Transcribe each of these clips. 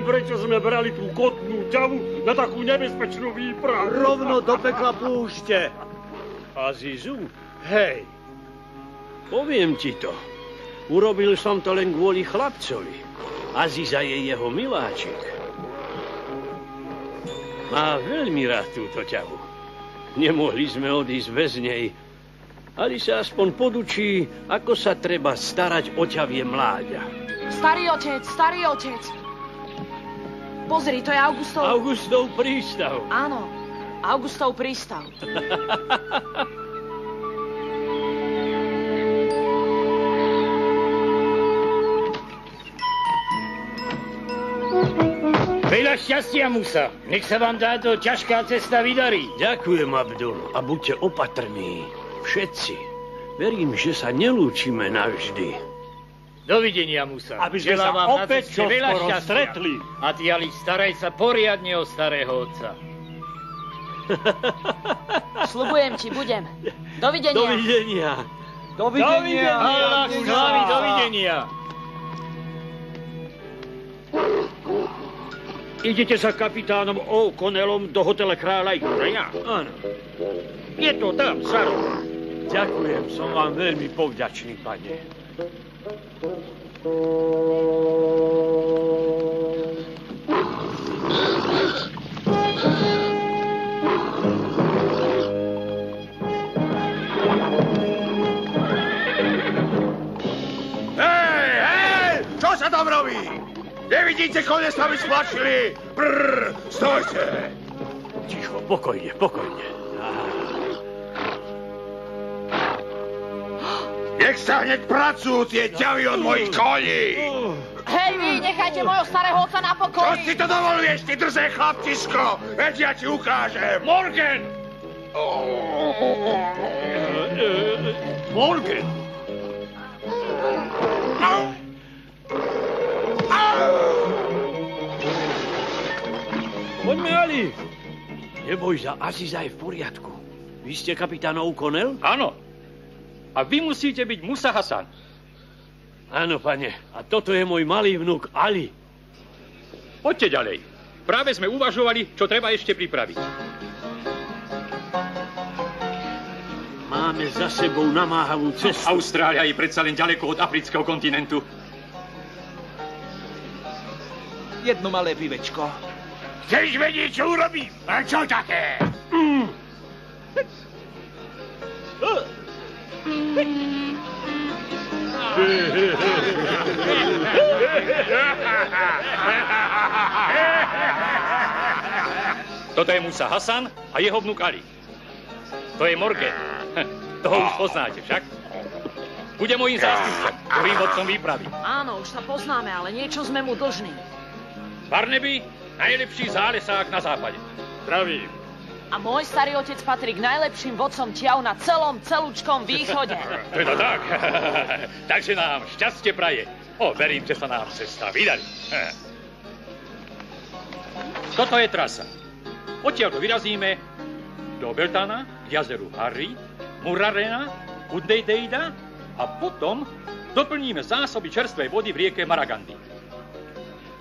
prečo sme brali tú kotnú ťavu na takú nebezpečnú výpravu. Rovno do pekla púšte. Azizu, Hej. poviem ti to. Urobil som to len kvôli chlapcovi. Aziza je jeho miláčik. Má veľmi rád túto ťavu. Nemohli sme odísť bez nej. Ali sa aspoň podučí, ako sa treba starať o ťavie mláďa. Starý otec. Pozri, to je Augustov... Augustov prístav. Áno, Augustov prístav. Veľa šťastia, Musa. Nech sa vám táto ťažká cesta vydarí. Ďakujem, Abdul, a buďte opatrní. Všetci. Verím, že sa nelúčime navždy. Dovidenia, Musa. Aby sme Želám sa vám na opäť ceste veľa čoskoro šťastia. stretli. A ty, Ali, staraj sa poriadne o starého otca. Sľubujem ti, budem. Dovidenia. Dovidenia. Dovidenia. Allah slávi, dovidenia. Idete sa kapitánom O'Connellom do hotela kráľa Juraja? Áno. Je to tam, Saro. Ďakujem, som vám veľmi povďačný, pane. Hej! Čo sa tam robí? Nevidíte, kone sa mi splašili? Brrr, stojte! Ticho, pokojne. Nech sa hneď pracujú tie ťavy od mojich koní! Hej, vy, nechajte mojho starého otca na Čo pokoji. si to dovoluješ, ty drzé chlapčisko? Veď ja ti ukážem! Morgan! Morgan! Poďme, Ali. Neboj sa, Aziza je v poriadku. Vy ste kapitán O'Connell? Áno. A vy musíte byť Musa Hasan. Áno, pane. A toto je môj malý vnuk Ali. Poďte ďalej. Práve sme uvažovali, čo treba ešte pripraviť. Máme za sebou namáhavú cestu. Austrália je predsa len ďaleko od afrického kontinentu. Jedno malé pivečko. Chceš vedieť, čo urobím? A čo také? Toto je Musa Hasan a jeho vnuk Ali. To je Morgan. Toho už poznáte však. Bude môjim zástupcom, druhým vodcom výpravy. Áno, už sa poznáme, ale niečo sme mu dlžní. Barnaby, najlepší zálesák na západe. Zdravím. A môj starý otec patrí k najlepším vodcom ťav na celúčkom východe. Teda tak. Takže nám šťastie praje. Verím, že sa nám cesta vydarí. Toto je trasa. Odtiaľ to vyrazíme do Beltana, k jazeru Harry, Murarena, Udejdeida a potom doplníme zásoby čerstvej vody v rieke Maragandy.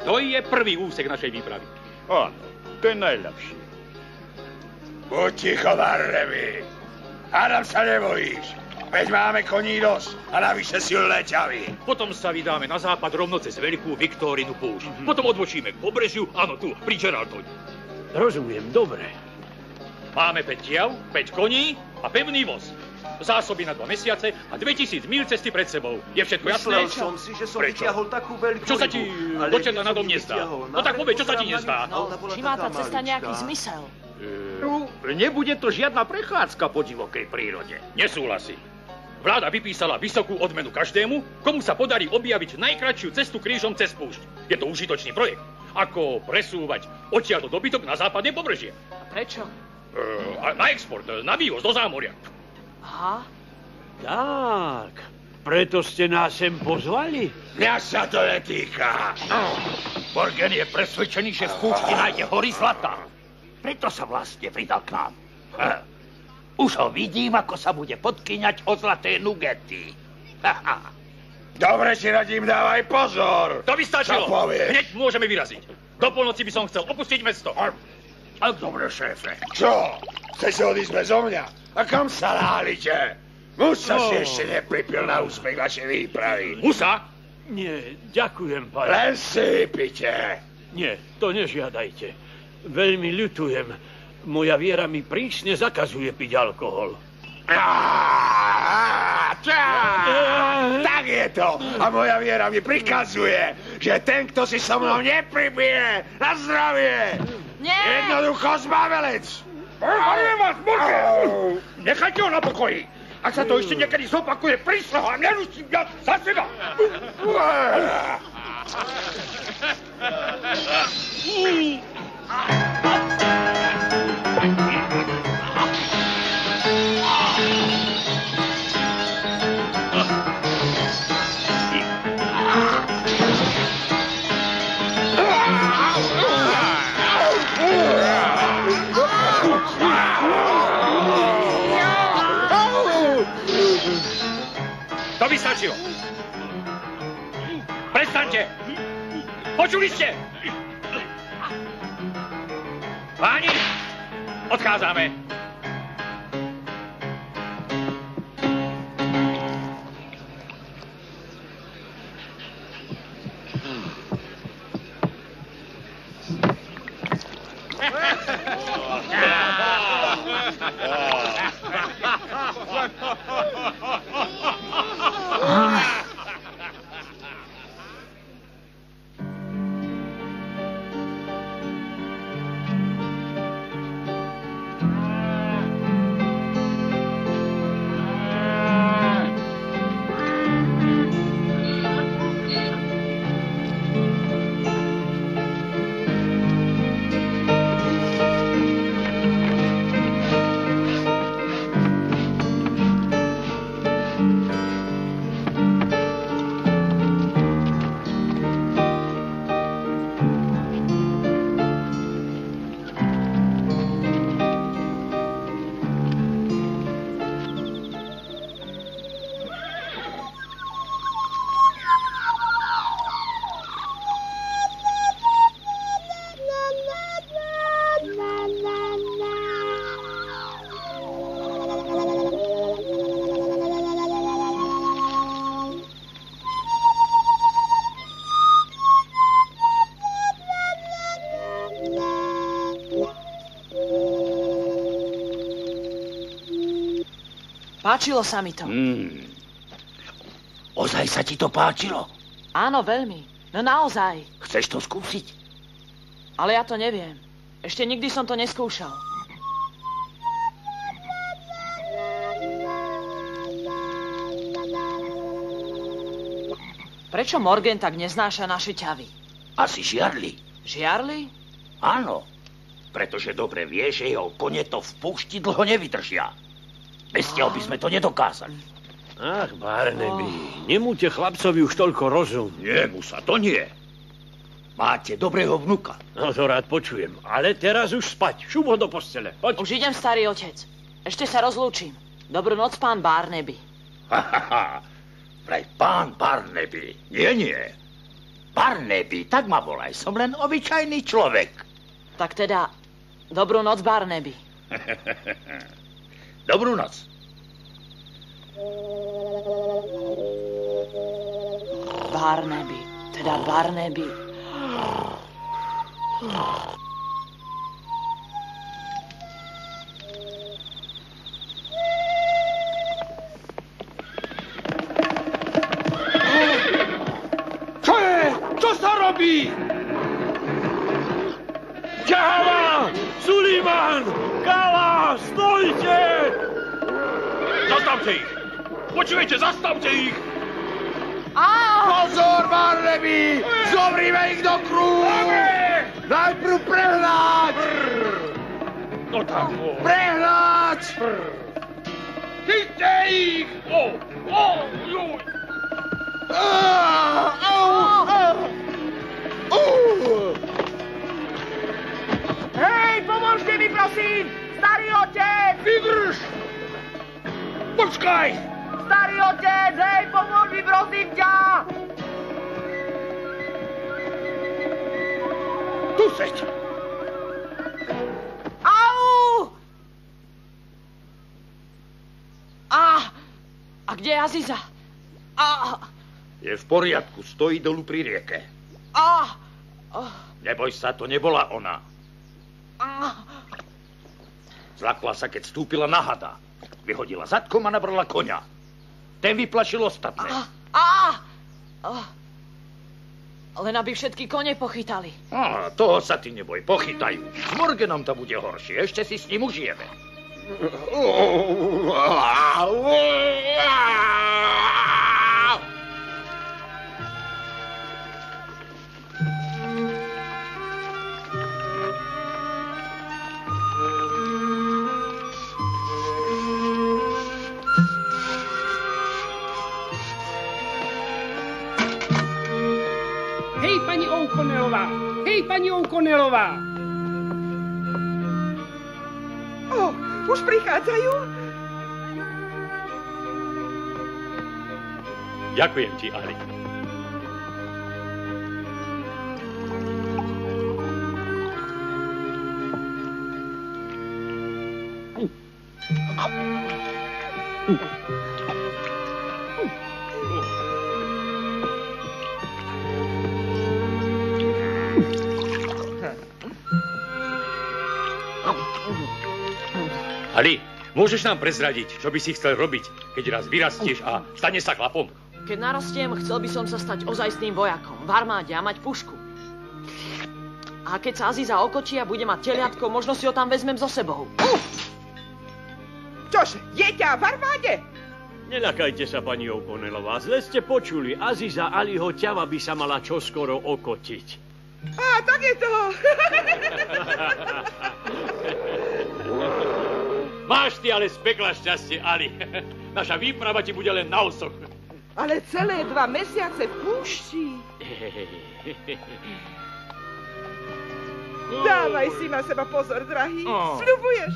To je prvý úsek našej výpravy. Áno, to je najlepší. Buď ticho, Barnaby. Hádam sa nebojíš. Veď máme koní dosť a navyše silné ťavy. Potom sa vydáme na západ rovno cez veľkú Viktorinu púšť. Potom odbočíme k pobrežiu, áno tu, pri Geraldtone. Rozumiem, dobre. Máme 5 ťav, 5 koní a pevný voz. Zásoby na 2 mesiace a 2000 míľ cesty pred sebou. Je všetko jasné? Myslel som si, že som Prečo? vyťahol takú veľkú Čo sa ti rybu, ale do čerta keď na som dom ju nezdá? vyťahol No tak povedz, čo sa ti napredu nezdá? a ona bola Či má tá taká cesta nejaký maličká. zmysel? Nebude to žiadna prechádzka po divokej prírode. Nesúhlasím. Vláda vypísala vysokú odmenu každému, komu sa podarí objaviť najkratšiu cestu krížom cez púšť. Je to užitočný projekt. Ako presúvať odtiaľto dobytok na západné pobrežie. A prečo? Na export, na vývoz do zámoria. Aha. Tak, preto ste nás sem pozvali? Mňa sa to netýka. Morgan je presvedčený, že v púšti nájde hory zlata. Preto sa vlastne pridal k nám. Už ho vidím, ako sa bude podkyňať o zlaté nugety. Dobre si radím, dávaj pozor. To by stačilo. Čo povieš? Hneď môžeme vyraziť. Do polnoci by som chcel opustiť mesto. Ale dobre, šéfe. Čo? Chcete odísť bezo mňa? A kam sa nálite? Musa si ešte nepripil na úspech vašej výpravy. Musa? Nie, ďakujem, pane. Len si pite. Nie, to nežiadajte. Veľmi ľutujem. Moja viera mi prísne zakazuje piť alkohol. Tak je to. A moja viera mi prikazuje, že ten, kto si so mnou nepripije, na zdravie. Nie! Jednoducho zbavelec. Varujem vás, bože! Nechajte ho na pokoji. Ak sa to ešte niekedy zopakuje, prísahám, neruším viac za seba. To by stačilo. Prestaňte. Počuli ste? Páni, odchádzame. Páčilo sa mi to. Ozaj sa ti to páčilo? Áno, veľmi. No naozaj. Chceš to skúsiť? Ale ja to neviem. Ešte nikdy som to neskúšal. Prečo Morgan tak neznáša naše ťavy? Asi žiarli. Žiarli? Áno, pretože dobre vie, že jeho kone to v púšti dlho nevydržia. Bez teho by sme to nedokázali. Ach, Barnaby, nemúte chlapcovi už toľko rozum. Nie, Musa, to nie. Máte dobrého vnuka. No to rád počujem, ale teraz už spať. Šup ho do postele, poď. Už idem, starý otec. Ešte sa rozlúčim. Dobrú noc, pán Barnaby. Vraj pán Barnaby. Nie. Barnaby, tak ma volaj. Som len obyčajný človek. Tak teda, dobrú noc, Barnaby. Dobrú noc. Barnaby, teda Barnaby. Čo je? Čo sa robí? Káva! Sullivan! Káva! Stojte! Zastavte ich! Počujete, zastavte ich! Pozor, Barnaby! Zobrime ich do krúhu! Najprv prehľaď! No tak, Prehľaď! Chyťte ich! Juj! Hej, pomôžte mi, prosím! Starý otec! Vydrž! Počkaj! Starý otec, hej, pomôž mi, prosím ťa! Suseď! Au! A kde je Aziza? Je v poriadku, stojí dolu pri rieke. Neboj sa, to nebola ona. Zlakla sa, keď vstúpila na hada. Vyhodila zadkom a nabrala koňa. Ten vyplašil ostatné. Len aby všetky kone pochytali. Toho sa ty neboj, pochytajú. S Morganom to bude horšie, ešte si s ním užijeme. Hej, pani O'Connellová! Už prichádzajú? Ďakujem ti, Ali. Ali, môžeš nám prezradiť, čo by si chcel robiť, keď raz vyrastieš a stane sa chlapom? Keď narastiem, chcel by som sa stať ozajstným vojakom v armáde a mať pušku. A keď sa Aziza okočí a bude mať teliatko, možno si ho tam vezmem so sebou. Čože, dieťa v armáde? Neľakajte sa, pani O'Connellová. Zle ste počuli. Aziza Aliho ťava by sa mala čoskoro okotiť. Tak je to. Máš ty ale z pekla šťastie, Ali. Naša výprava ti bude len na osoch. Ale celé 2 mesiace v púšti. Dávaj si na seba pozor, drahý. Sľubuješ?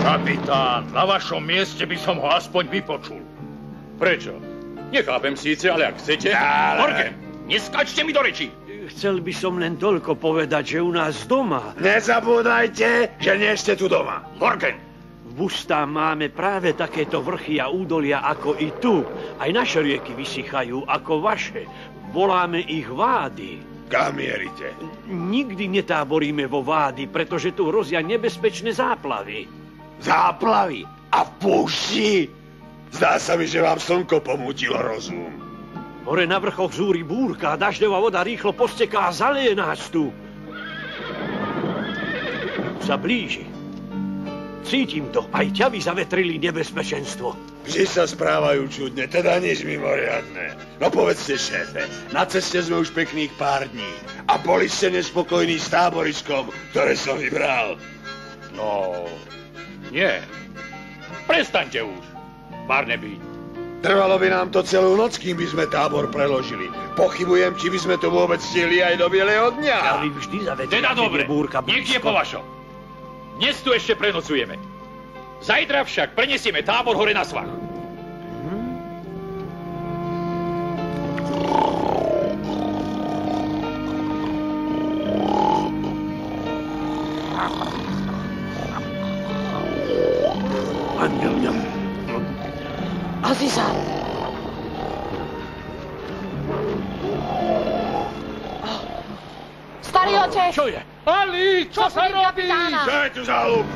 Kapitán, na vašom mieste by som ho aspoň vypočul. Prečo? Nechápem síce, ale ak chcete... Morgan, neskačte mi do reči! Chcel by som len toľko povedať, že u nás doma... Nezabúdajte, že nie ste tu doma. Morgan! V Bustá máme práve takéto vrchy a údolia ako i tu. Aj naše rieky vysychajú ako vaše. Voláme ich vády. Kam mierite? Nikdy netáboríme vo vády, pretože tu hrozia nebezpečné záplavy. Záplavy? A v púšti? Zdá sa mi, že vám slnko pomútilo rozum. Hore na vrchoch zúri búrka a dažďová voda rýchlo posteká a zaleje nás tu. Sa blíži. Cítim to. Aj ťavy zavetrili nebezpečenstvo. Vždy sa správajú čudne, teda nič mimoriadne. No povedzte, šéfe, na ceste sme už pekných pár dní. A boli ste nespokojní s táboriskom, ktoré som vybral. No, nie. Prestaňte už, Barnaby. Trvalo by nám to celú noc, kým by sme tábor preložili. Pochybujem, či by sme to vôbec stihli aj do bieleho dňa. Ťavy vždy zavetrili. Teda dobre, búrka nech je po vašom. Dnes tu ešte prenocujeme. Zajtra však prenesieme tábor hore na svah. Aziza! Starý otec! Čo je? Ali, čo sa robí? Kapitána! Čo je tu za hluk?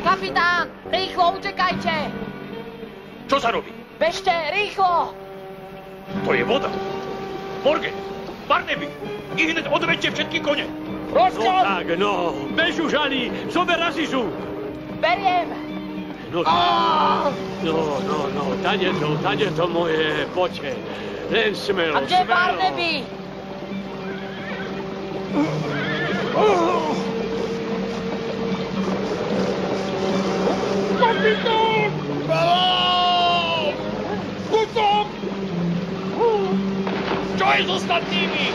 Kapitán, rýchlo utekajte! Čo sa robí? Bežte, rýchlo! To je voda. Morgan, Barnaby, ich hneď odvedte všetky kone. No tak, no. Bež už, Ali, zober Azizu. Beriem! Tade to moje, poďte. Len smelo, A kde je Barnaby? Kapitán! Balón! Útok! Čo je s ostatnými?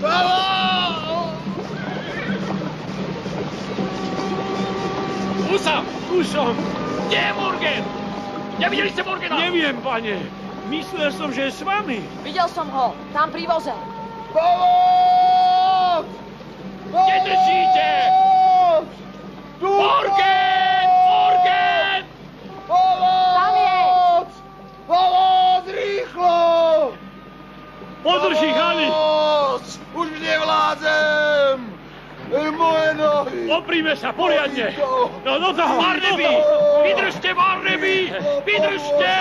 Balón! Už som. Kde je Morgan? Nevideli ste Morgana? Neviem, pane. Myslel som, že je s vami. Videl som ho, tam pri voze. Balón! Kde držíte? Morgan! Morgan! Tam je! Balón, rýchlo! Podrž ich, Ali. Už nevládzem! Moje nohy! Opríme sa poriadne. No do toho. Barnaby! Vydržte, Barnaby! Vydržte!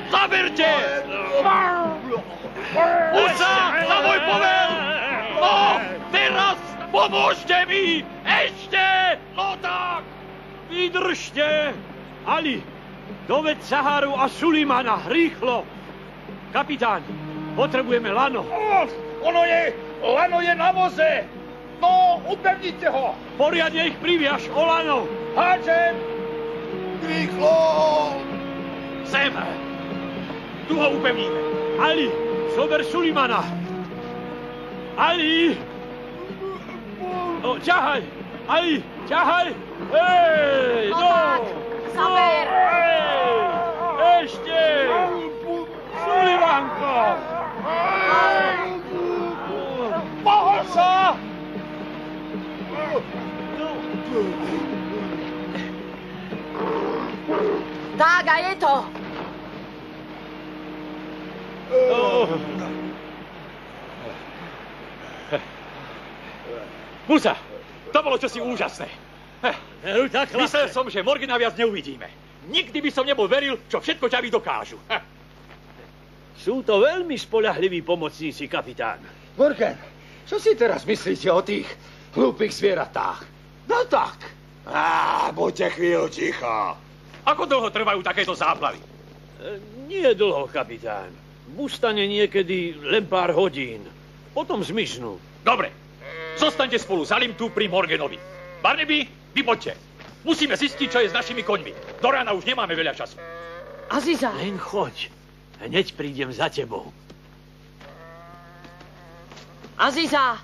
Zaberte! Usa, za môj povel! No, teraz pomôžte mi! Ešte! No tak! Vydržte. Ali, doved Saharu a Sulimana, rýchlo. Kapitán, potrebujeme lano. Lano je na voze! No, upevnite ho! Poriadne ich priviaž o lano. Háčem! Rýchlo! Sem! Tu ho upevníme. Ali, zober Sulimana. Ali! No, ťahaj! Ali, ťahaj! Hej, No tak, zaber! Hej, ešte! Sulimanko! Pohol sa! Tak, a je to. Musa, to bolo čosi úžasné. Myslel som, že Morgana viac neuvidíme. Nikdy by som nebol veril, čo všetko ťaví dokážu. Sú to veľmi spoľahliví pomocníci, kapitán. Morgan, čo si teraz myslíte o tých hlúpych zvieratách? No tak. Buďte chvíľu ticho. Ako dlho trvajú takéto záplavy? Nie dlho, kapitán. Ustane niekedy len pár hodín. Potom zmiznú. Dobre, zostaňte spolu s Alim tu pri Morganovi. Barnaby, vy poďte. Musíme zistiť, čo je s našimi koňmi. Do rána už nemáme veľa času. Aziza. Len choď. Hneď prídem za tebou. Aziza.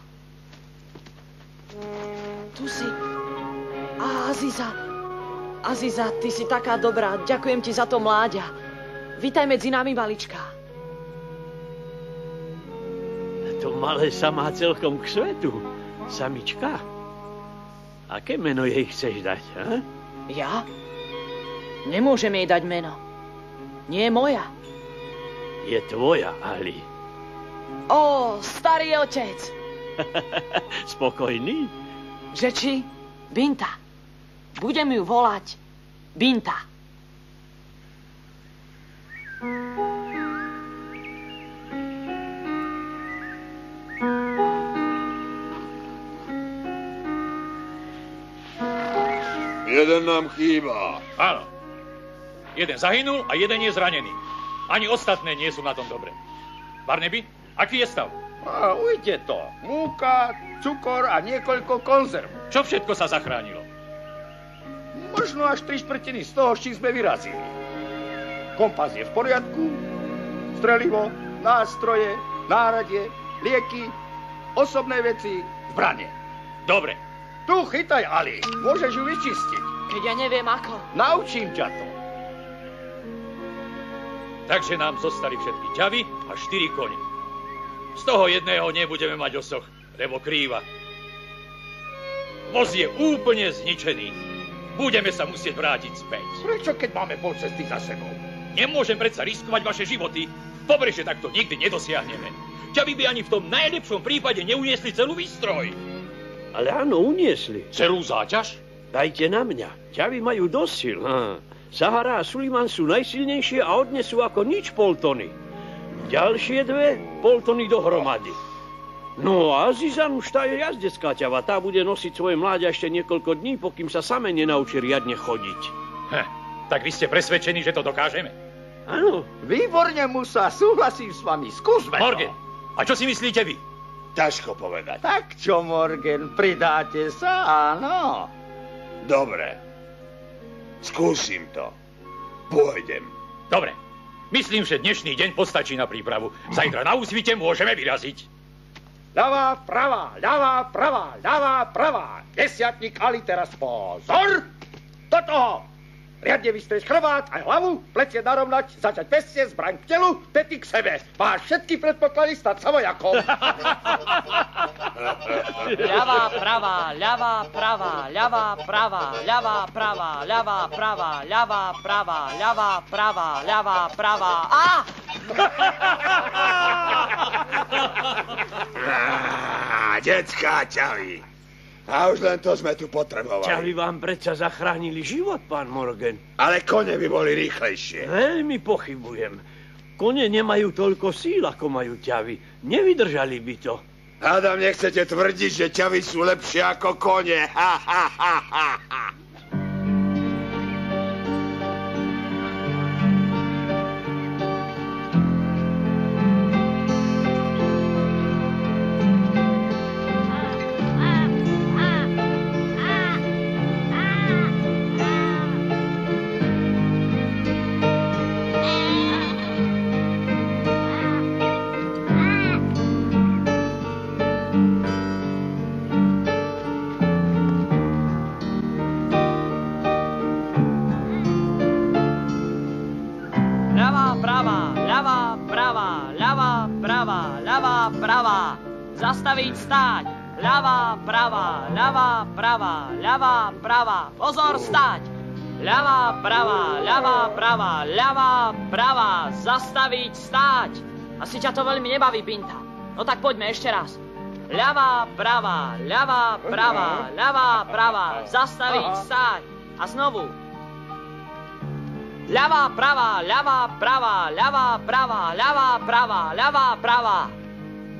Tu si. Aziza. Aziza, ty si taká dobrá. Ďakujem ti za to, mláďa. Vítaj medzi nami, maličká. To malé sa má celkom k svetu. Samička. Aké meno jej chceš dať, ha? Ja? Nemôžem jej dať meno. Nie je moja. Je tvoja, Ali. Ó, starý otec. Spokojný? Že či? Binta. Budem ju volať Binta. Jeden nám chýba. Áno. Jeden zahynul a jeden je zranený. Ani ostatné nie sú na tom dobre. Barnaby, aký je stav? Ujde to. Múka, cukor a niekoľko konzerv. Čo všetko sa zachránilo? Možno až 3/4 z toho, s čím sme vyrazili. Kompas je v poriadku, strelivo, nástroje, náradie, lieky, osobné veci, zbranie. Dobre. Tu chytaj, Ali. Môžeš ju vyčistiť. Keď ja neviem ako. Naučím ťa to. Takže nám zostali všetky ťavy a 4 kone. Z toho jedného nebudeme mať osoch, lebo krýva. Voz je úplne zničený. Budeme sa musieť vrátiť späť. Prečo, keď máme pol cesty za sebou? Nemôžem predsa riskovať vaše životy. Pobreže takto nikdy nedosiahneme. Ťavy by ani v tom najlepšom prípade neuniesli celú výstroj. Ale áno, uniesli. Celú záťaž? Dajte na mňa. Ťavy majú dosť sil. Sahara a Suliman sú najsilnejšie a odnesú ako nič 0,5 tony. Ďalšie 2 poltony dohromady. No a Zizan už tá je jazdecká ťava. Tá bude nosiť svoje mláďa ešte niekoľko dní, pokým sa same nenaučí riadne chodiť. Tak vy ste presvedčení, že to dokážeme? Áno. Výborne, Musa, súhlasím s vami. Skúsme Morgan, to. a čo si myslíte vy? Ťažko povedať. Tak čo, Morgan, pridáte sa, áno? Dobre. Skúsim to. Pôjdem. Dobre. Myslím, že dnešný deň postačí na prípravu. Zajtra na úsvite môžeme vyraziť. Ľavá, pravá, ľavá, pravá, ľavá, pravá. Desiatník Ali, teraz pozor! Do toho! Riadne vystrieť chrbát aj hlavu, plecie narovnať, začať pestie, zbraň k telu, pety k sebe. Máš všetky predpoklady stať sa vojakom. Ľavá, pravá, ľavá, pravá, ľavá, pravá, ľavá, pravá, ľavá, pravá, ľavá, pravá, ľavá, pravá, ľavá, pravá. Á! Detská ťavy. A už len to sme tu potrebovali. Ťavy vám predsa zachránili život, pán Morgan. Ale kone by boli rýchlejšie. Veľmi pochybujem. Kone nemajú toľko síl, ako majú ťavy. Nevydržali by to. Hádam, nechcete tvrdiť, že ťavy sú lepšie ako kone. Pravá, zastaviť, stáť. Ľavá, pravá, ľavá, pravá, ľavá, pravá. Pozor, stáť. Ľavá, pravá, ľavá, pravá, ľavá, pravá. Zastaviť, stáť. Asi ťa to veľmi nebaví, Pinta. No tak poďme ešte raz. Ľavá, pravá, ľavá, pravá, ľavá, pravá. Zastaviť, stáť. A znovu. Ľavá, pravá, ľavá, pravá, ľavá, pravá, ľavá, pravá, ľavá, pravá.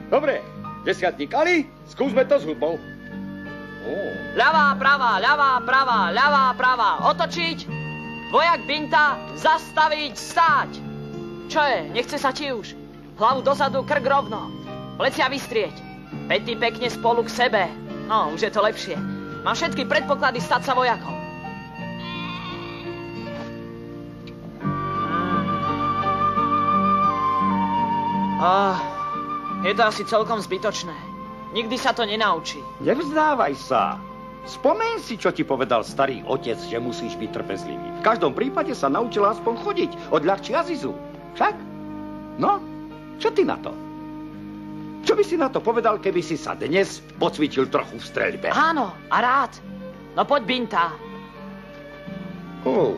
Dobre, desiatník Ali, skúsme to s hudbou. Ľavá, pravá, ľavá, pravá, ľavá, pravá. Otočiť. Vojak Binta, zastaviť, stáť. Čo je? Nechce sa ti už? Hlavu dozadu, krk rovno. Plecia vystrieť. Pety pekne spolu k sebe. No, už je to lepšie. Mám všetky predpoklady stať sa vojakom. Je to asi celkom zbytočné. Nikdy sa to nenaučí. Nevzdávaj sa. Spomeň si, čo ti povedal starý otec, že musíš byť trpezlivý. V každom prípade sa naučila aspoň chodiť. Odľahči Azizu. Však? No, čo ty na to? Čo by si na to povedal, keby si sa dnes pocvičil trochu v streľbe? Áno, a rád. No poď, Binta.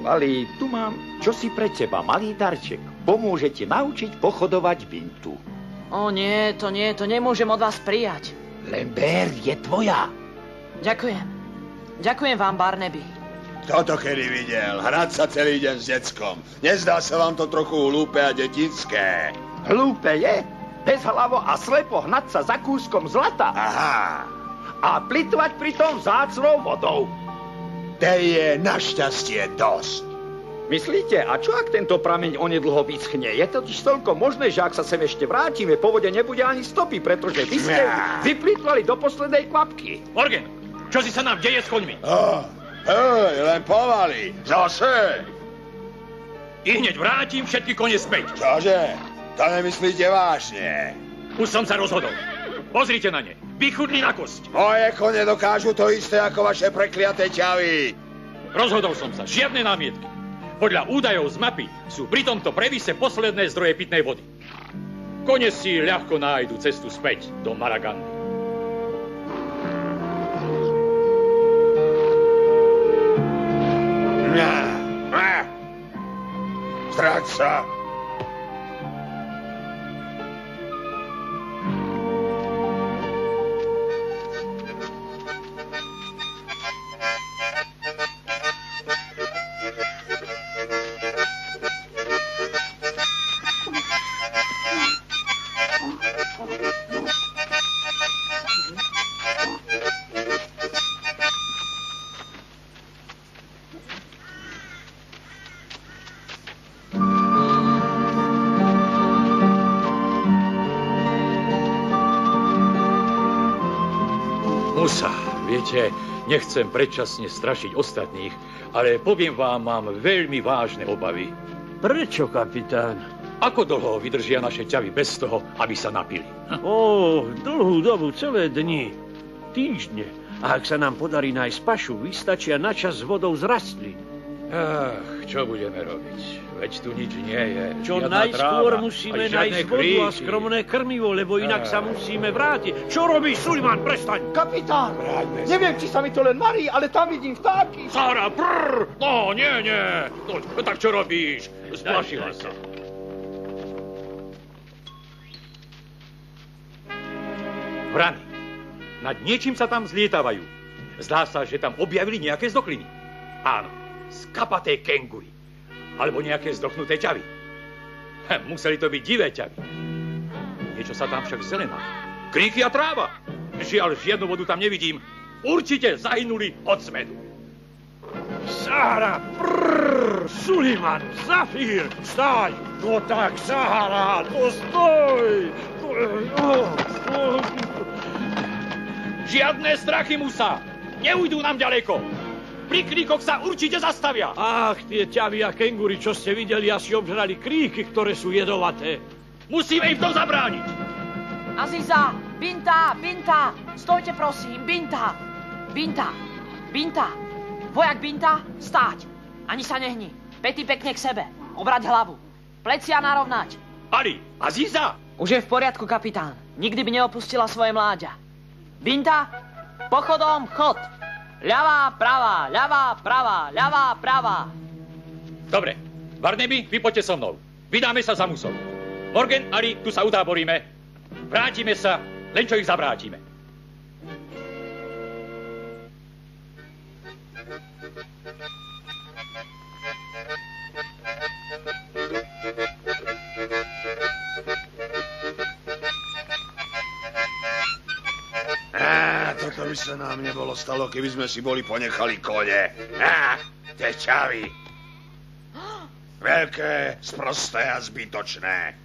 Ali, tu mám čosi pre teba, malý darček. Pomôže ti naučiť pochodovať Bintu. Nie, to nemôžem od vás prijať. Len ber, je tvoja. Ďakujem. Ďakujem vám, Barnaby. Kto to kedy videl? Hrať sa celý deň s deckom. Nezdá sa vám to trochu hlúpe a detinské? Hlúpe je? Bezhlavo a slepo hnať sa za kúskom zlata. Aha. A plitvať pritom vzácnou vodou. Tej je našťastie dosť. Myslíte, a čo ak tento prameň onedlho vyschne? Je totiž toľko možné, že ak sa sem ešte vrátime, po vode nebude ani stopy, pretože vy ste vyplitvali do poslednej kvapky. Morgan, čo si sa nám deje s koňmi? Len pomaly. Zase. I hneď vrátim všetky kone späť. Čože? To nemyslíte vážne? Už som sa rozhodol. Pozrite na ne. Vychudli na kosť. Moje kone dokážu to isté ako vaše prekliaté ťavy. Rozhodol som sa. Žiadne námietky. Podľa údajov z mapy sú pri tomto previse posledné zdroje pitnej vody. Kone si ľahko nájdu cestu späť do Maragandy. Stráť sa. Musa, viete, nechcem predčasne strašiť ostatných, ale poviem vám, mám veľmi vážne obavy. Prečo, kapitán? Ako dlho vydržia naše ťavy bez toho, aby sa napili? Dlhú dobu, celé dni, týždne. A ak sa nám podarí nájsť pašu, vystačia na čas s vodou z rastlín. Čo budeme robiť? Veď tu nič nie je. Čo najskôr musíme nájsť vodu a skromné krmivo, lebo inak sa musíme vrátiť. Čo robíš, Suliman? Prestaň! Kapitán, neviem, či sa mi to len marí, ale tam vidím vtáky. Sára, No, nie. No, tak čo robíš? Splašila sa. Vrany. Nad niečím sa tam zlietávajú. Zdá sa, že tam objavili nejaké zdochliny. Áno, skapaté kengury. Alebo nejaké zdrochnuté ťavy. Museli to byť divé ťavy. Niečo sa tam však zelená. Kríky a tráva. Žiaľ, žiadnu vodu tam nevidím. Určite zahynuli od smedu. Sára, Suliman, Zafír, vstáň! No tak, Sára, to stoj! Žiadne strachy, Musa. Neujdu nám ďaleko. Pri kríkoch sa určite zastavia. Ach, tie ťavy a kengury, čo ste videli, asi obžrali kríky, ktoré sú jedovaté. Musíme im v tom zabrániť. Aziza, Binta, stojte prosím, Binta. Vojak Binta, stáť. Ani sa nehni. Pety pekne k sebe. Obrať hlavu. Plecia narovnať. Ali, Aziza. Už je v poriadku, kapitán. Nikdy by neopustila svoje mláďa. Binta, pochodom chod. Ľavá, pravá, ľavá, pravá, ľavá, pravá. Dobre, Barnaby, vy poďte so mnou. Vydáme sa za Musom. Morgan, Ali, tu sa utáboríme. Vrátime sa, len čo ich zavrátime. Toto by sa nám nebolo stalo, keby sme si boli ponechali kone. Tie ťavy. Veľké, sprosté a zbytočné.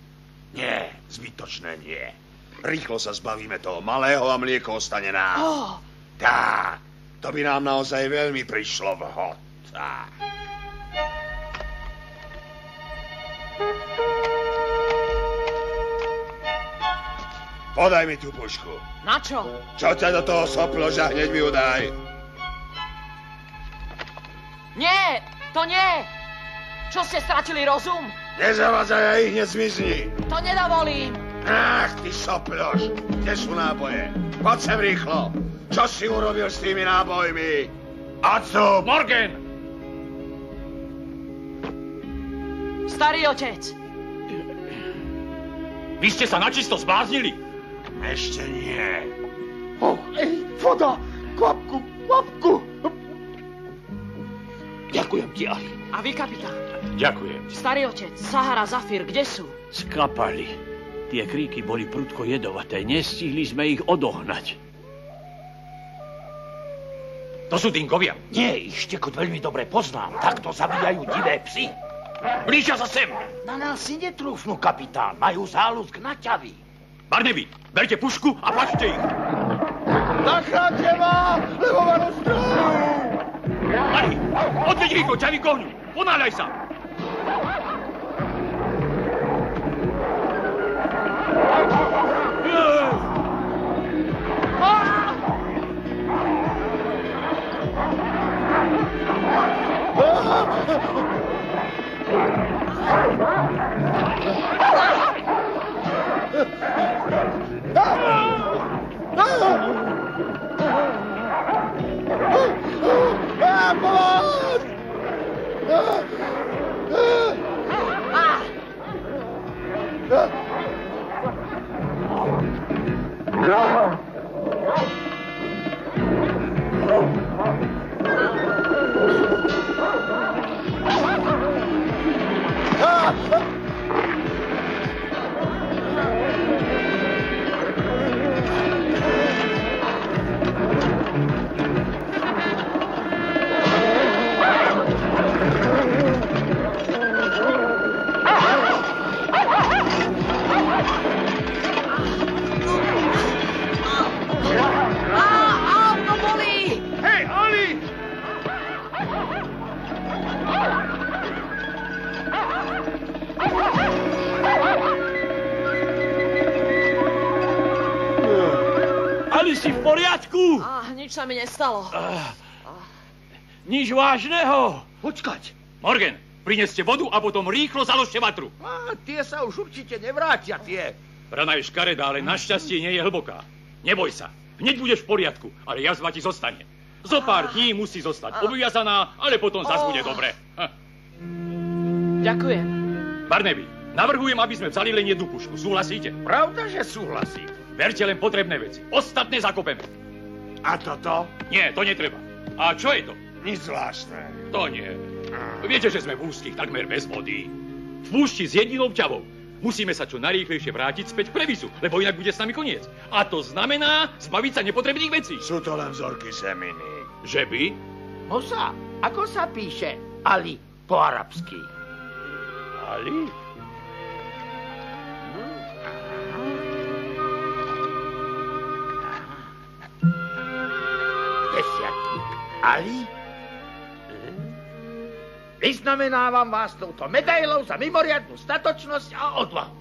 Nie, zbytočné nie. Rýchlo sa zbavíme toho malého a mlieko ostane nám. Tá, to by nám naozaj veľmi prišlo vhod. Podaj mi tú pušku. Na čo? Čo ťa do toho soplo, že hneď mi ju daj. Nie, to nie. Čo ste stratili rozum? Nezavádzaj a ich hneď zmizni. To nedovolím. Ach, ty soploš. Kde sú náboje? Poď sem rýchlo. Čo si urobil s tými nábojmi? Atsup! Morgan! Starý otec. Vy ste sa načisto zbláznili. Ešte nie. Voda! Kvapku! Ďakujem ti, Ali. A vy, kapitán? Ďakujem. Starý otec, Sahara, Zafír, kde sú? Skapali. Tie kríky boli prudko jedovaté. Nestihli sme ich odohnať. To sú dingovia. Nie, ich štekot veľmi dobre poznám. Takto zabíjajú divé psy. Blížia sa sem. Na nás si netrúfnú, kapitán. Majú záľusk na ťavy. Barnaby, berte pušku a plačte ich. Zachránte ma, lebo ma rozstrelujú! Ali, odveď rýchlo ťavy k ohňu. Ponáľaj sa. Ali si v poriadku? Nič sa mi nestalo. Nič vážneho. Počkať. Morgan, prineste vodu a potom rýchlo založte vatru. Tie sa už určite nevrátia, tie. Rana je škaredá, ale našťastie nie je hlboká. Neboj sa, hneď budeš v poriadku, ale jazva ti zostane. Zo pár dní musí zostať obviazaná, ale potom zas bude dobre. Ďakujem. Barnaby, navrhujem, aby sme vzali len jednu pušku. Súhlasíte? Pravda, že súhlasím. Berte len potrebné veci. Ostatné zakopeme. A toto? Nie, to netreba. A čo je to? Nič zvláštne. To nie. Viete, že sme v úzkých takmer bez vody. V púšti s jedinou ťavou. Musíme sa čo najrýchlejšie vrátiť späť k previsu, lebo inak bude s nami koniec. A to znamená zbaviť sa nepotrebných vecí. Sú to len vzorky seminy. Že by? Mosa, ako sa píše Ali po arabsky? Ali? Desiatník Ali? Vyznamenávam vás touto medailou za mimoriadnu statočnosť a odvahu.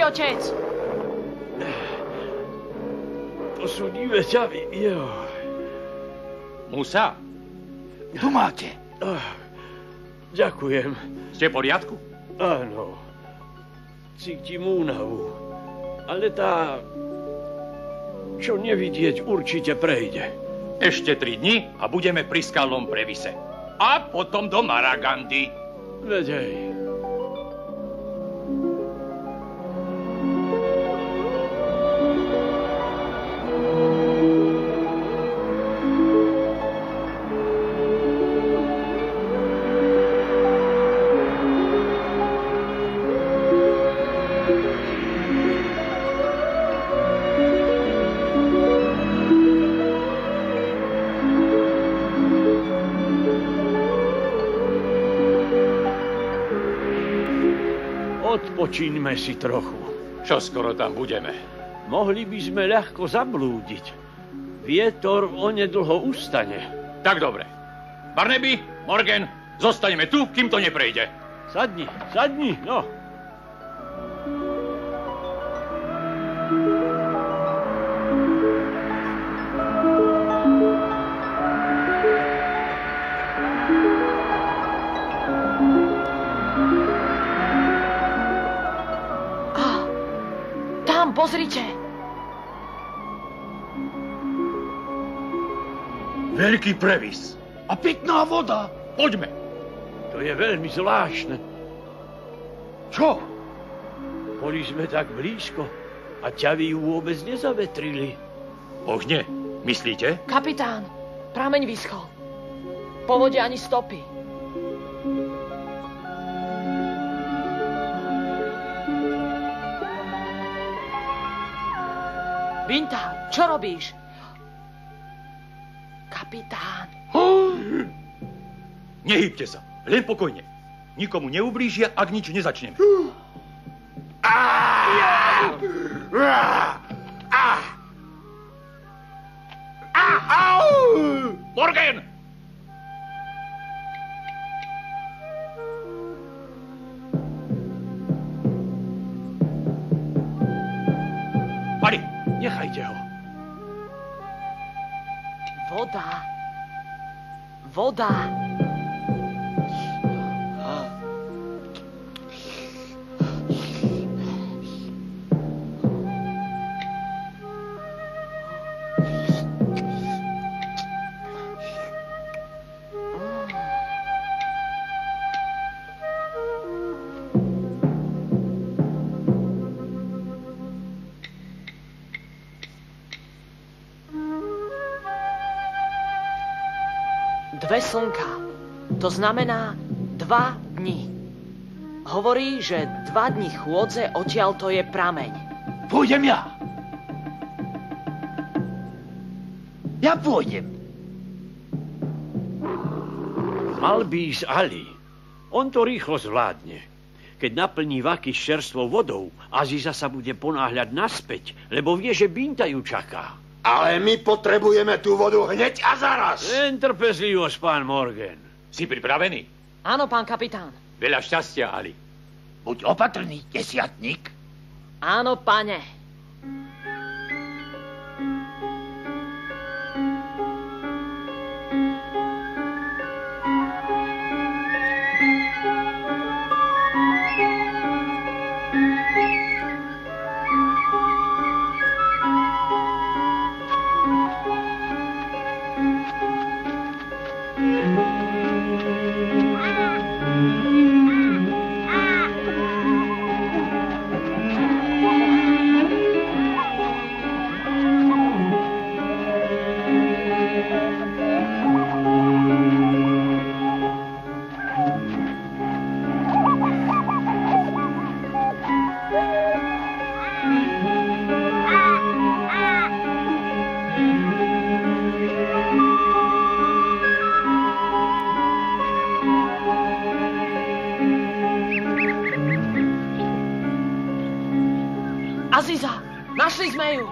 Otec! To sú divé ťavy, jo. Musa, tu máte. Ďakujem. Ste v poriadku? Áno. Cítim únavu. Ale tá, čo nevidieť, určite prejde. Ešte 3 dni a budeme pri skalnom previse. A potom do Maragandy. Vedej. Odpočíňme si trochu. Čo skoro tam budeme? Mohli by sme ľahko zablúdiť. Vietor onedlho ustane. Tak dobre. Barnaby, Morgan, zostaneme tu, kým to neprejde. Sadni, no. Pozrite. Veľký previs. A pitná voda. Poďme. To je veľmi zvláštne. Čo? Boli sme tak blízko a ťavy ju vôbec nezavetrili. Ohne, myslíte? Kapitán, prameň vyschol. Po vode ani stopy. Vinta, čo robíš? Kapitán. Nehýbte sa, len pokojne. Nikomu neublížia, ak nič nezačneme. Morgan! Pani! Nechajte ho. Voda. 2 slnka. To znamená 2 dni. Hovorí, že 2 dni chôdze odtiaľto je prameň. Pôjdem ja. Ja pôjdem. Mal by ísť Ali. On to rýchlo zvládne. Keď naplní vaky s čerstvou vodou, Aziza sa bude ponáhľať naspäť, lebo vie, že Binta ju čaká. Ale my potrebujeme tú vodu hneď a zaraz. Len trpezlivosť, pán Morgan. Si pripravený? Áno, pán kapitán. Veľa šťastia, Ali. Buď opatrný, desiatník. Áno, pane. Aziza, našli sme ju.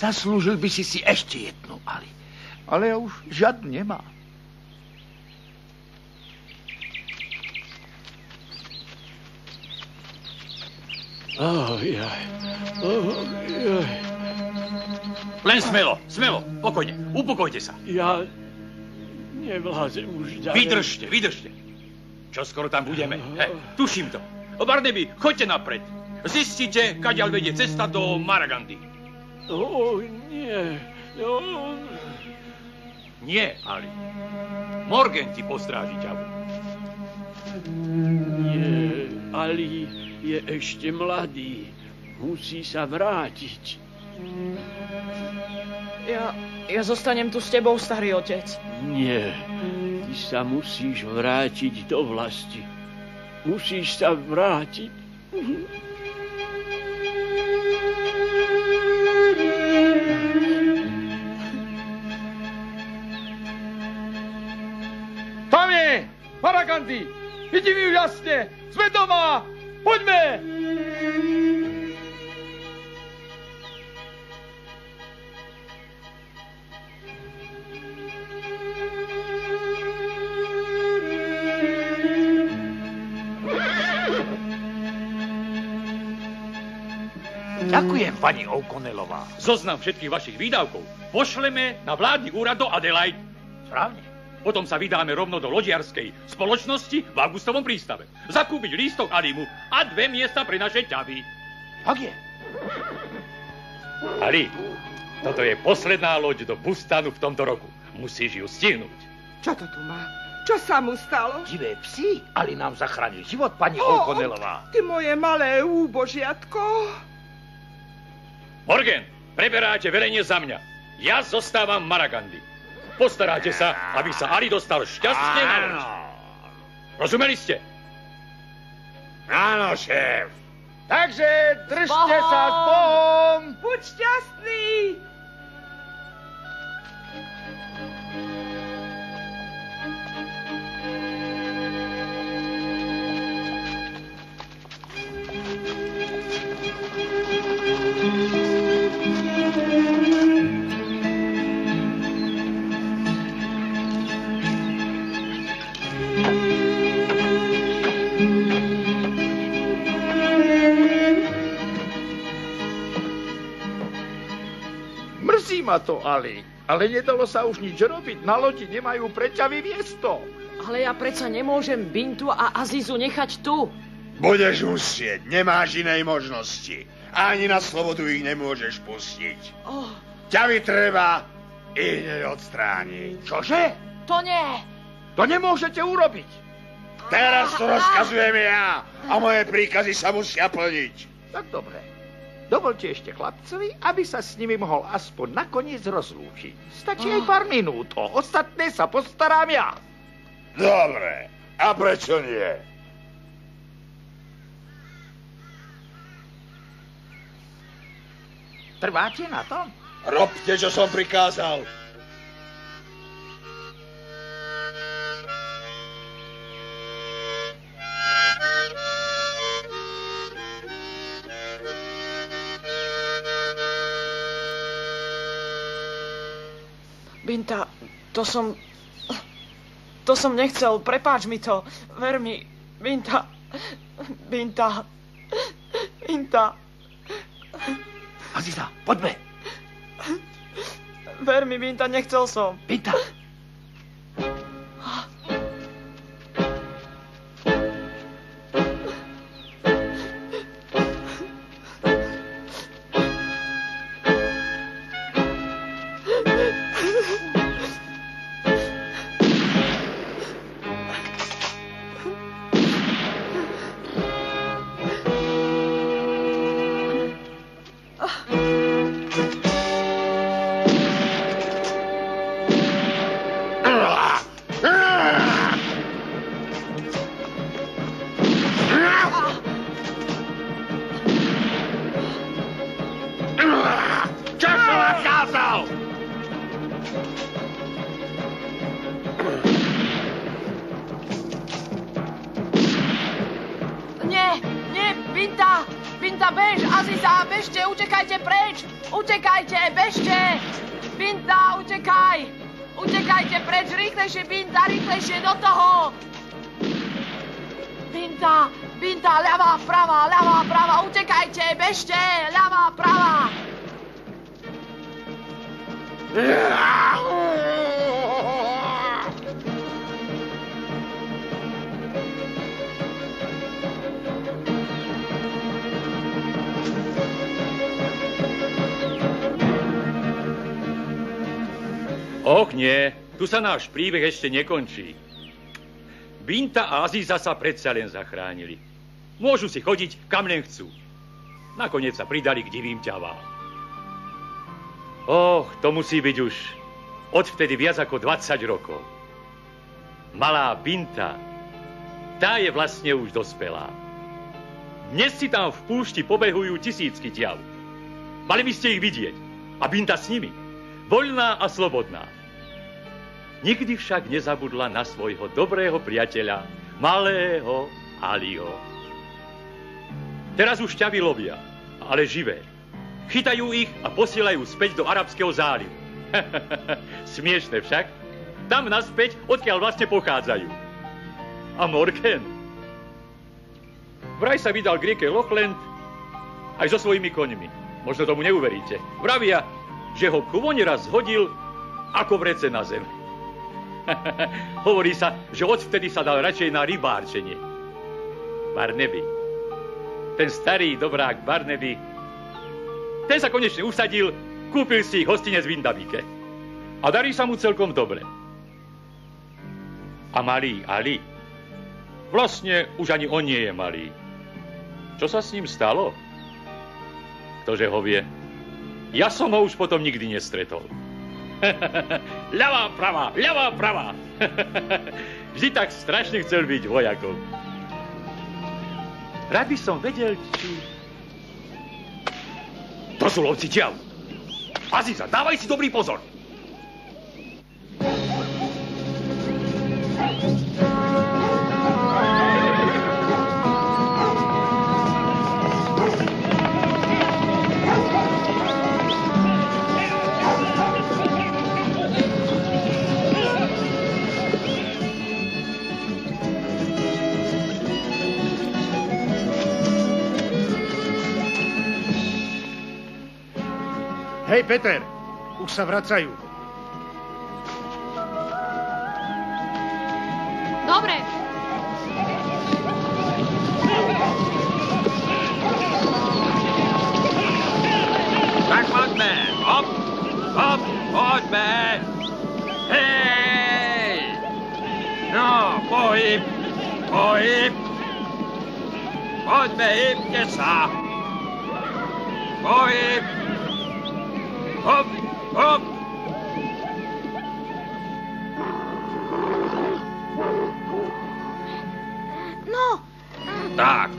Zaslúžil by si ešte jednu, Ali. Ale ja už žiadnu nemám. Len smelo, pokojne, upokojte sa. Ja nevládzem už ďalej. Vydržte. Čo skoro tam budeme. Tuším to. Barnaby, choďte napred. Zistite, kadiaľ vedie cesta do Maragandy. Nie. Nie, Ali. Morgan ti postráži ťavu. Nie, Ali je ešte mladý. Musí sa vrátiť. Ja zostanem tu s tebou, starý otec. Nie, ty sa musíš vrátiť do vlasti. Musíš sa vrátiť. Tam je! Maragandy! Vidím ju jasne! Sme doma! Poďme! Ďakujem, pani O'Connellová. Zoznam všetkých vašich výdavkov pošleme na vládny úrad do Adelaide. Správne. Potom sa vydáme rovno do loďiarskej spoločnosti v Augustovom prístave. Zakúpiť lístok Alimu a 2 miesta pre naše ťavy. Tak je. Ali, toto je posledná loď do Bustanu v tomto roku. Musíš ju stihnúť. Čo to tu má? Čo sa mu stalo? Divé psi, Ali nám zachránil život, pani O'Connellová. Ty moje malé úbožiatko. Morgan, preberáte velenie za mňa. Ja zostávam Maragandy. Postaráte sa, aby sa Ali dostal šťastne na loď. Rozumeli ste? Áno, šéf. Takže držte sa s Bohom! Buď šťastný! Mrzí ma to, Ali. Ale nedalo sa už nič robiť. Na lodi nemajú pre ťa miesto. Ale ja predsa nemôžem Bintu a Azizu nechať tu. Budeš musieť, nemáš inej možnosti. Ani na slobodu ich nemôžeš pustiť. Ťa by treba ich odstrániť. Čože? To nie. To nemôžete urobiť. Teraz to rozkazujem ja a moje príkazy sa musia plniť. Tak dobre. Dovolte ešte chlapcovi, aby sa s nimi mohol aspoň nakoniec rozlúčiť. Stačí aj pár minút. Ostatné sa postarám ja. Dobre. A prečo nie? Trváte na tom? Robte, čo som prikázal. Binta, to som nechcel, prepáč mi to. Ver mi, Binta. Aziza, poďme. Ver mi, Binta, nechcel som. Binta. Binta, bež, Aziza, bežte, utekajte preč! Utekajte, bežte! Binta, utekaj! Utekajte preč, rýchlejšie, Binta, rýchlejšie, do toho! Binta, ľavá, prava, utekajte, bežte, ľavá, prava! Och nie, tu sa náš príbeh ešte nekončí. Binta a Aziza sa predsa len zachránili. Môžu si chodiť, kam len chcú. Nakoniec sa pridali k divým ťavám. To musí byť už odvtedy viac ako 20 rokov. Malá Binta, tá je vlastne už dospelá. Dnes si tam v púšti pobehujú tisícky ťav. Mali by ste ich vidieť. A Binta s nimi. Voľná a slobodná. Nikdy však nezabudla na svojho dobrého priateľa, malého Aliho. Teraz už ťavy lovia, ale živé. Chytajú ich a posielajú späť do Arabského zálivu. Smiešne však. Tam naspäť, odkiaľ vlastne pochádzajú. A Morgan? Vraj sa vydal k rieke Lochland aj so svojimi koňmi. Možno tomu neuveríte. Vravia, že ho kôň raz zhodil ako vrece na zem. Hovorí sa, že odvtedy sa dal radšej na rybárčenie. Barnaby. Ten starý dobrák Barnaby, ten sa konečne usadil, kúpil si hostinec v Indabike. A darí sa mu celkom dobre. A malý Ali? Vlastne už ani on nie je malý. Čo sa s ním stalo? Ktože ho vie? Ja som ho už potom nikdy nestretol. Ľavá, pravá. Vždy tak strašne chcel byť vojakom. Rád by som vedel, či... To sú lovci ťav. Aziza, dávaj si dobrý pozor. Hej, Peter, Už sa vracajú. Dobre. Tak poďme. Hop, hop, poďme. Hej! No, pohyb, pohyb. Poďme, hybte sa. Pohyb. Hop, hop. No. Tak.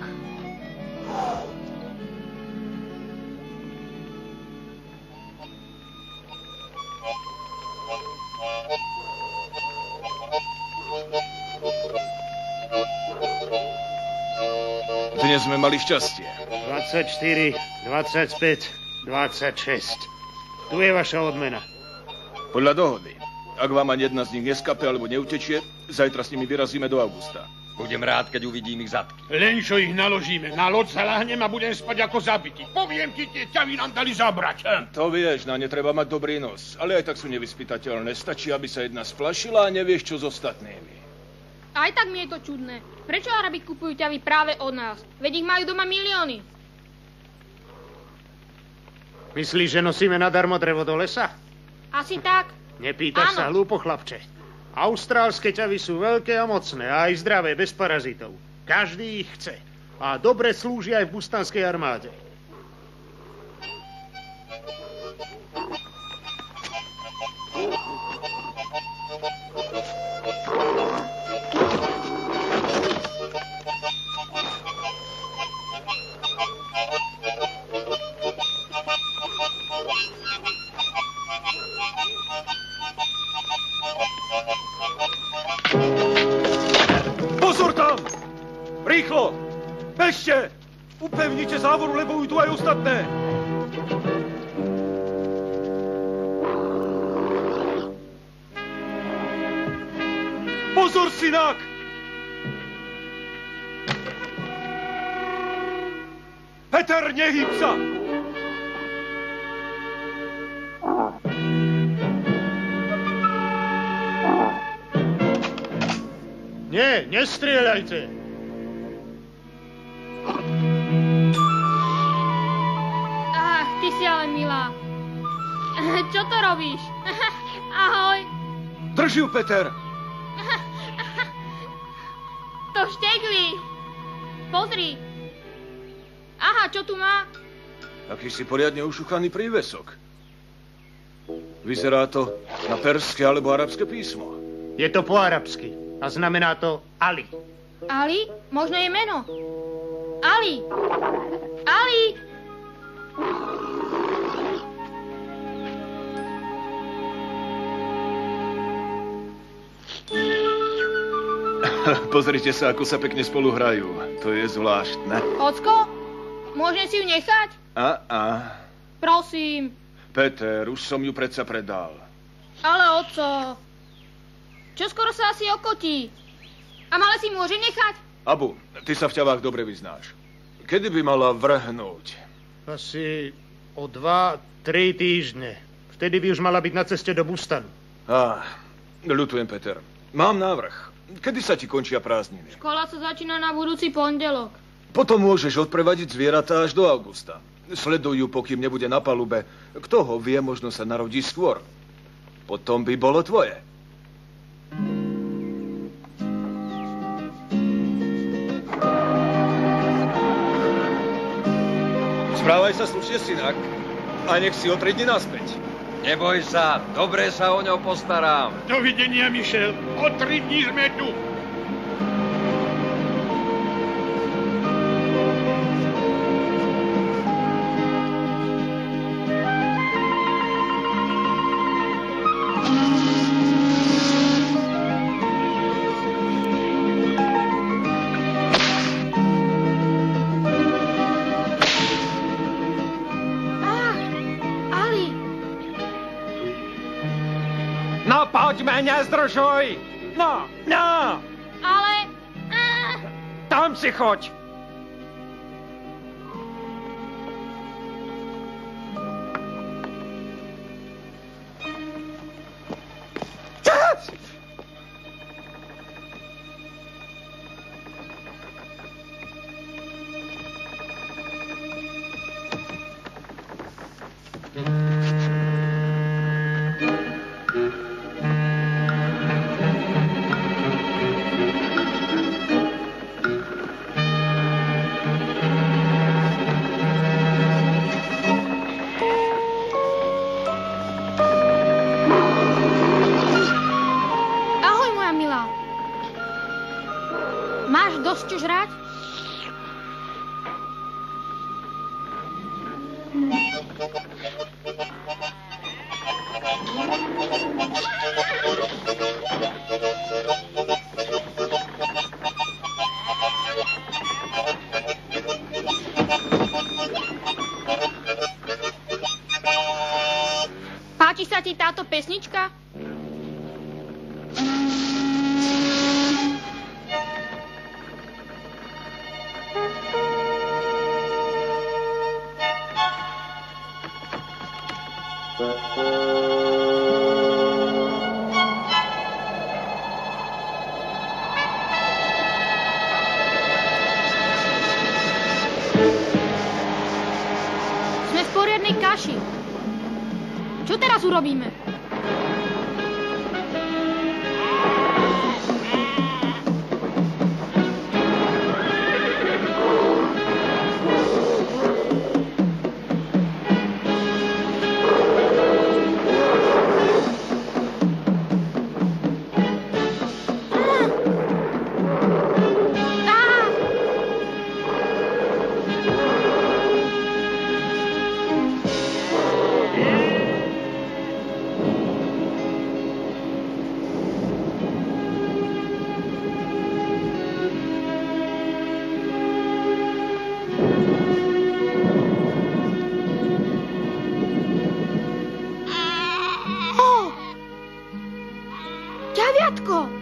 Dnes sme mali šťastie. 24, 25, 26. Tu je vaša odmena. Podľa dohody. Ak vám ani jedna z nich neskape alebo neutečie, zajtra s nimi vyrazíme do Augusta. Budem rád, keď uvidím ich zadky. Len čo ich naložíme, na loď sa ľahnem a budem spať ako zabitý. Poviem ti, tie ťavy nám dali zabrať. To vieš, na ne treba mať dobrý nos. Ale aj tak sú nevyspytateľné. Stačí, aby sa jedna splašila a nevieš, čo s ostatnými. Aj tak mi je to čudné. Prečo Arabi kupujú ťavy práve od nás? Veď ich majú doma milióny. Myslíš, že nosíme nadarmo drevo do lesa? Asi tak. Nepýtaš sa, hlúpo chlapče. Austrálske ťavy sú veľké a mocné a aj zdravé, bez parazitov. Každý ich chce. A dobre slúžia aj v bustanskej armáde. Pozor tam! Rýchlo! Bežte! Upevnite závoru, lebo idú aj ostatné. Pozor, synák! Peter, nehyb sa! Nie, nestrieľajte. Ach, ty si ale milá. Čo to robíš? Ahoj. Drž ju, Peter! To štegli. Pozri. Aha, čo tu má? Akýsi poriadne ušuchaný prívesok. Vyzerá to na perské alebo arabské písmo. Je to po arabsky a znamená to Ali. Ali? Možno je meno. Ali. Ali. Pozrite sa, ako sa pekne spolu hrajú. To je zvláštne. Ocko, môžem si ju nechať? Prosím. Peter, už som ju predsa predal. Ale oco, čoskoro sa asi okotí. A malé si môže nechať? Abu, ty sa v ťavách dobre vyznáš. Kedy by mala vrhnúť? Asi o 2-3 týždne. Vtedy by už mala byť na ceste do Bustanu. Ľutujem, Peter. Mám návrh. Kedy sa ti končia prázdniny? Škola sa začína na budúci pondelok. Potom môžeš odprevadiť zvieratá až do augusta. Sleduj ju, pokým nebude na palube. Kto ho vie, možno sa narodí skôr. Potom by bolo tvoje. Správaj sa slušne, synak. A nech si o 3 dni naspäť. Neboj sa, dobre sa o ňo postarám. Dovidenia, Michel. O 3 dní sme tu. Poďme, nezdržuj! No! Ale... Tam si choď! Máš dosť čo žrať? Páči sa ti táto pesnička? Sme v poriadnej kaši. Čo teraz urobíme? Ťaviatko!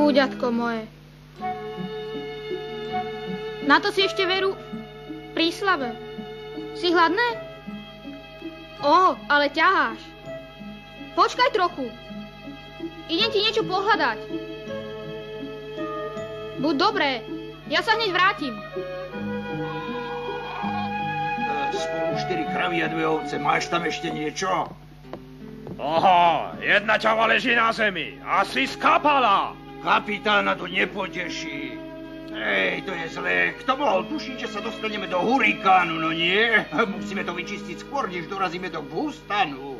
Chúďatko moje. Na to si ešte veru pri slave. Si hladné? Ale ťaháš. Počkaj trochu. Idem ti niečo pohľadať. Buď dobré, ja sa hneď vrátim. Spolu 4 kravy a 2 ovce. Máš tam ešte niečo? Jedna čava leží na zemi. Asi skápala. Kapitána to nepoteší. Hej, to je zlé. Kto mohol tušiť, že sa dostaneme do hurikánu, no nie? Musíme to vyčistiť skôr, než dorazíme do Bustanu.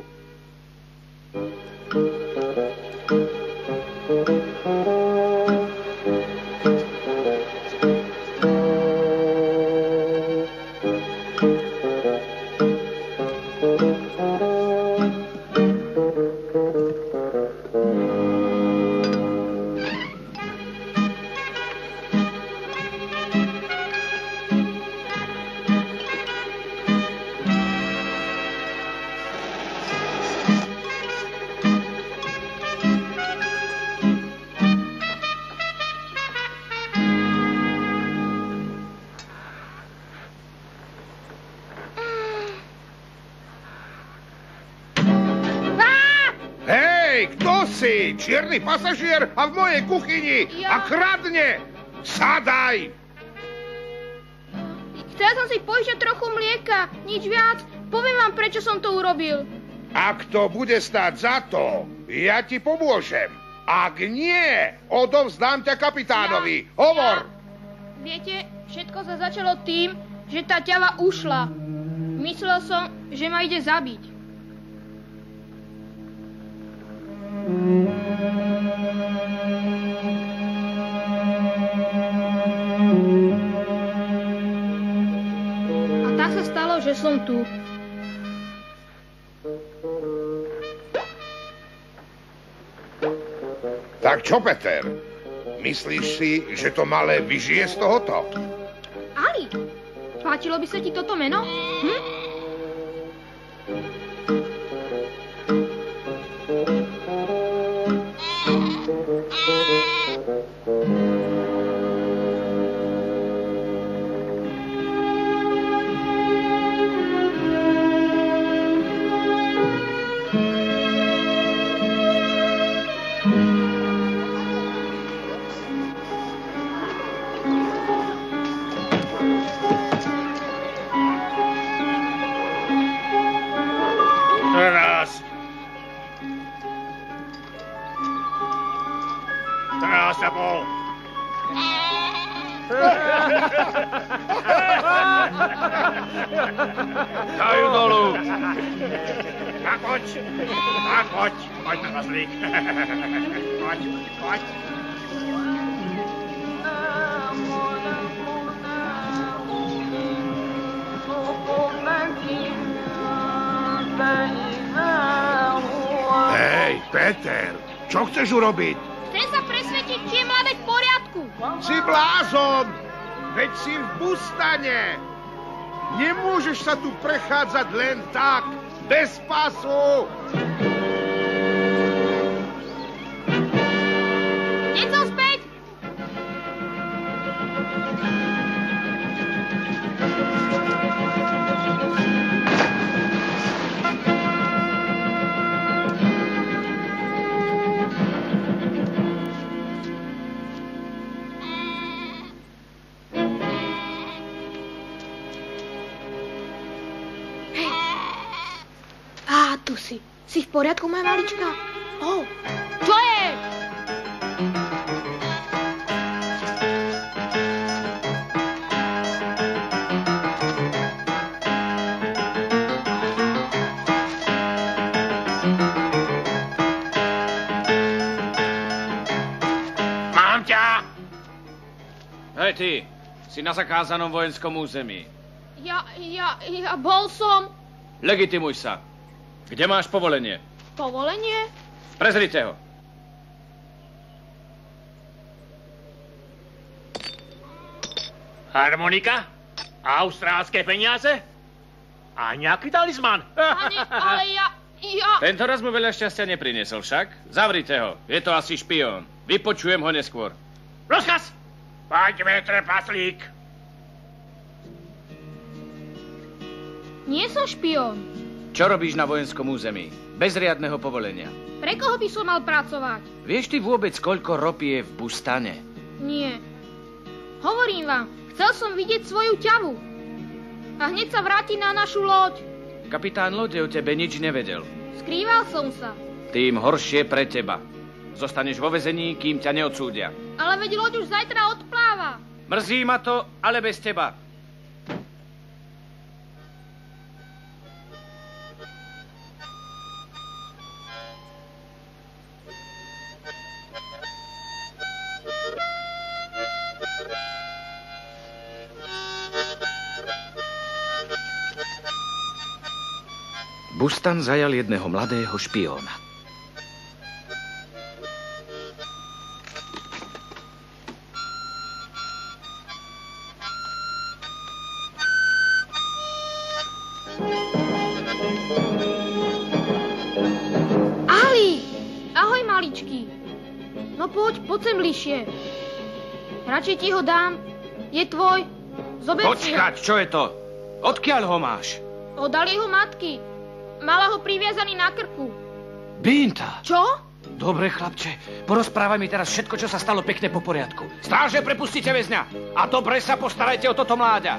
Čierny pasažier a v mojej kuchyni a kradne! Sadaj! Chcel som si požičať trochu mlieka, nič viac. Poviem vám, prečo som to urobil. Ak to bude stáť za to, ja ti pomôžem. Ak nie, odovzdám ťa kapitánovi. Hovor! Viete, všetko sa začalo tým, že tá ťava ušla. Myslel som, že ma ide zabiť. A tak sa stalo, že som tu. Tak čo, Peter? Myslíš si, že to malé vyžije z tohoto? Ali, páčilo by sa ti toto meno? Daj ju dolu. Tak poď. Poď na mazlík. Poď. Hej, Peter, čo chceš urobiť? Chcem sa presvedčiť, či je mladé v poriadku. Si blázon! Veď si v Bustane! Nemôžeš sa tu prechádzať len tak, bez pasu! Hneď som späť! Tu si. Si v poriadku, moja malička? Čo je? Mám ťa! Hej ty, si na zakázanom vojenskom území. Ja bol som... Legitimuj sa. Kde máš povolenie? Povolenie? Prezrite ho. Harmonika? Austrálske peniaze? A nejaký talizman? Pane, ale ja... Tento raz mu veľa šťastia nepriniesol však. Zavrite ho. Je to asi špión. Vypočujem ho neskôr. Rozkaz! Poďme, trpaslík. Nie som špión. Čo robíš na vojenskom území? Bez riadneho povolenia. Pre koho by som mal pracovať? Vieš ty vôbec, koľko ropy je v Bustane? Nie. Hovorím vám, chcel som vidieť svoju ťavu. A hneď sa vráti na našu loď. Kapitán lode o tebe nič nevedel. Skrýval som sa. Tým horšie pre teba. Zostaneš vo väzení, kým ťa neodsúdia. Ale veď loď už zajtra odpláva. Mrzí ma to, ale bez teba. Bustan zajal jedného mladého špióna. Ali! Ahoj, maličký. No poď sem bližšie. Radšej ti ho dám. Je tvoj. Zober si ho. Počkať, čo je to? Odkiaľ ho máš? Od jeho matky. Mala ho priviazaný na krku. Binta! Čo? Dobre, chlapče, porozprávaj mi teraz všetko, čo sa stalo pekne po poriadku. Stráže, prepustite väzňa a dobre sa postarajte o toto mláďa.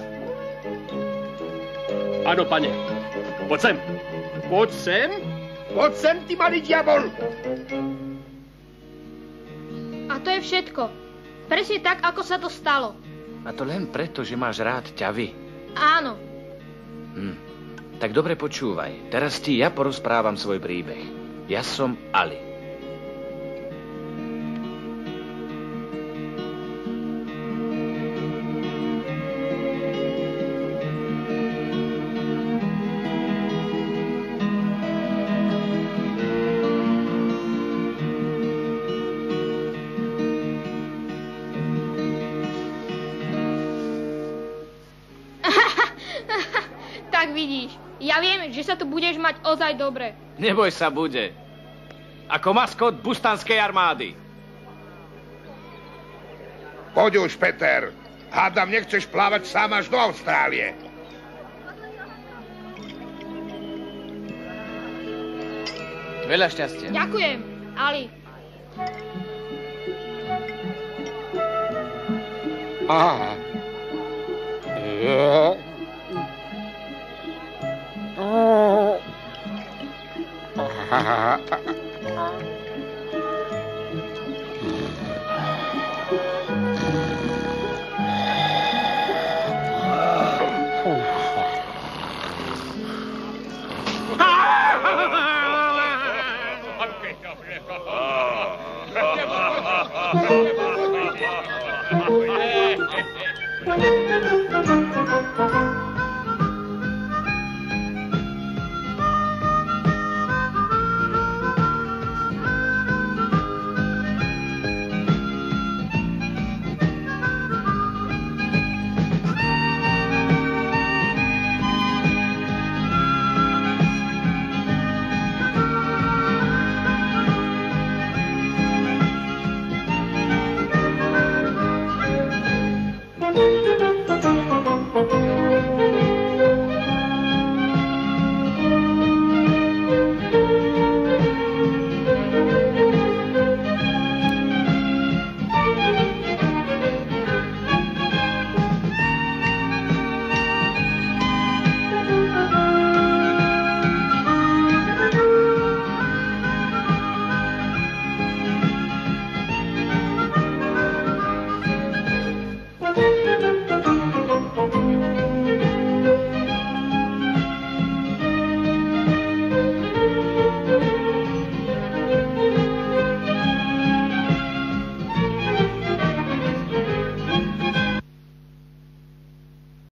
Áno, pane. Poď sem. Poď sem. Poď sem, ty malý diabol. A to je všetko. Presne tak, ako sa to stalo. A to len preto, že máš rád ťavy. Áno. Tak dobre počúvaj. Teraz ti ja porozprávam svoj príbeh. Ja som Ali. Tak vidíš, ja viem, že sa tu budeš mať ozaj dobre. Neboj sa, bude. Ako maskot bustanskej armády. Poď už, Peter. Hádam, nechceš plávať sám až do Austrálie. Veľa šťastia. Ďakujem, Ali. Ha, ha, ha.